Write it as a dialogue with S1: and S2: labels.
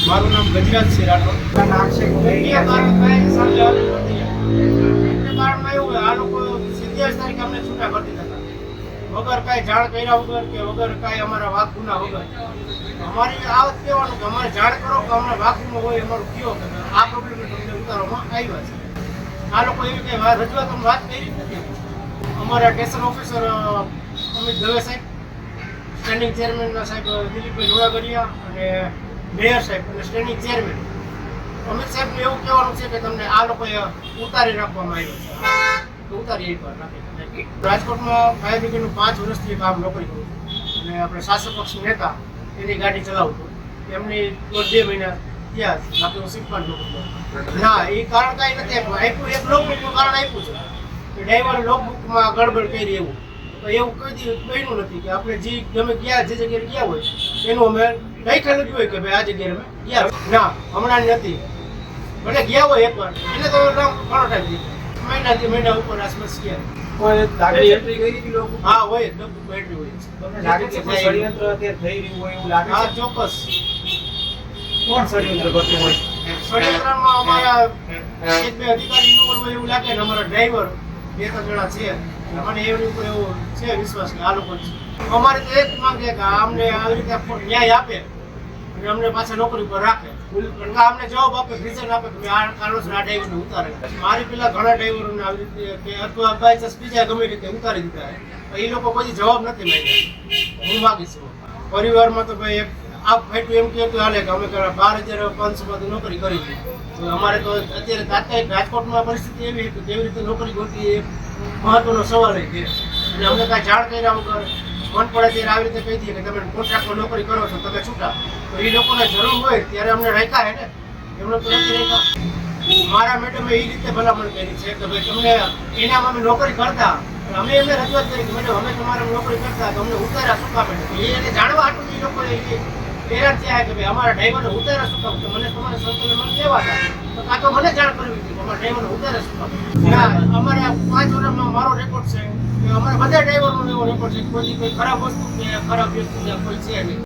S1: મારું નામ ગજરાજ છે રાઠોડ.
S2: નામ છે
S1: એ કારણ કાંઈ સમજ આવી નથી. એટલે કારણમાં એવું હોય, આ લોકો 27 તારીખે અમને છૂટા કરી દીધા હતા વગર કાંઈ જાણ કર્યા વગર કે વગર કાંઈ અમારા વાક ગુના વગર. અમારી આ વખત કહેવાનું કે અમારે જાણ કરો કે અમને વાક ગુનો હોય અમારું કયો કે આ પ્રોબ્લેમ તમને ઉતારવામાં આવ્યા છે. આ લોકો એવી કંઈ રજૂઆત વાત કરી જ નથી. અમારા સ્ટેશન ઓફિસર અમિત દવે સાહેબ, સ્ટેન્ડિંગ ચેરમેન સાહેબ દિલીપભાઈ જોડાગરિયા અને મેયર સાહેબ અને સ્ટેન્ડિંગ ચેરમેન અમિત સાહેબને એવું કહેવાનું છે કે તમને આ લોકોએ ઉતારી રાખવામાં આવ્યો છે, ઉતારી એક વાર રાખી. રાજકોટમાં ફાયર બ્રિગેડનું 5 વર્ષથી કામ નોકરી કરું છું અને આપણે શાસક પક્ષ નેતા એની ગાડી ચલાવતો એમની 2 મહિના થયા બાકી હું શીખવાનું નહોતું. ના, એ કારણ કાંઈ નથી આપ્યું. એક લોકબુકનું કારણ આપ્યું છે કે ડ્રાઈવરે લોકબુકમાં ગડબડ કરી એવું. તો એવું કોઈ દી બન્યું નથી કે આપણે જે ગમે ગયા જે જગ્યાએ ગયા હોય એનું અમે લખેલું જ હોય કે ભાઈ આ જગ્યાએ અમે ગયા. ના, હમણાં નથી, ભલે ગયા હોય એકવાર એને તો ઘણો ટાઈમ મહિના ઉપર આસપાસ ગયા.
S2: કોઈ લાગણી એન્ટ્રી કરી હતી લોકો?
S1: હા હોય, ડબ્બુ એન્ટ્રી હોય.
S2: તમને લાગે છે કોઈ ષડયંત્ર અત્યારે થઈ રહ્યું હોય એવું લાગે
S1: હા,
S2: છે?
S1: ચોક્કસ.
S2: કોણ ષડયંત્ર કરતું હોય?
S1: ષડયંત્રમાં અમારા 1-2 અધિકારી હોય એવું લાગે ને અમારા ડ્રાઈવર 2-3 જણા છે. મને એની ઉપર એવો છે વિશ્વાસ કે આ લોકો છે. અમારે તો એક માંગ છે કે અમને આવી રીતે ન્યાય આપે અને અમને પાછા નોકરી પર રાખે. કારણ કે અમને જવાબ આપે, રીઝન આપે કે આ કારણોસર આ ડ્રાઈવરને ઉતારે. મારી પેલા ઘણા ડ્રાઈવરોને આવી રીતે કે અથવા બાય ચાન્સ બીજા ગમે રીતે ઉતારી દીધા એ લોકો કોઈ જવાબ નથી માંગ્યા. હું માગીશ પરિવારમાં તો ભાઈ આ ફાઈટું એમ કહેતું હાલે કે અમે 12,500 નોકરી કરી હતી. તો અમારે તો અત્યારે તાત્કાલિક રાજકોટમાં પરિસ્થિતિ એવી હતી કેવી રીતે નોકરી ગોતી એ મહત્વનો સવાલ છે. અને અમને કાંઈ જાણ કર્યા વગર મન પડે ત્યારે આવી રીતે કહી દઈએ કે તમે કોન્ટ્રાક્ટમાં નોકરી કરો છો તમે છૂટા. તો એ લોકોને જરૂર હોય ત્યારે અમને રાખ્યા હે ને, એમને તો નથી રાખ્યા. મારા મેડમે એ રીતે ભલામણ કરી છે કે ભાઈ તમને એનામાં અમે નોકરી કરતા અમે એમને રજૂઆત કરી કે મેડમ અમે તમારે નોકરી કરતા તો અમને ઉતાર્યા શું કામ? એને જાણવા હાટું એ લોકોએ હેરાન થયા કે ભાઈ અમારા ડ્રાઈવરને ઉતાર્યા શું કામ? તો મને તમારે સંકલન કહેવા હતા તો કાં તો મને જાણ કરવી હતી કે અમારા ડ્રાઈવરને ઉતાર્યા શું કામ? અમારે 5 વર્ષમાં મારો રેકોર્ડ છે કે અમારા બધા ડ્રાઈવરનો એવો રેકોર્ડ છે કે કોઈ ખરાબ વસ્તુ કે ખરાબ વ્યક્તિ કોઈ છે નહીં.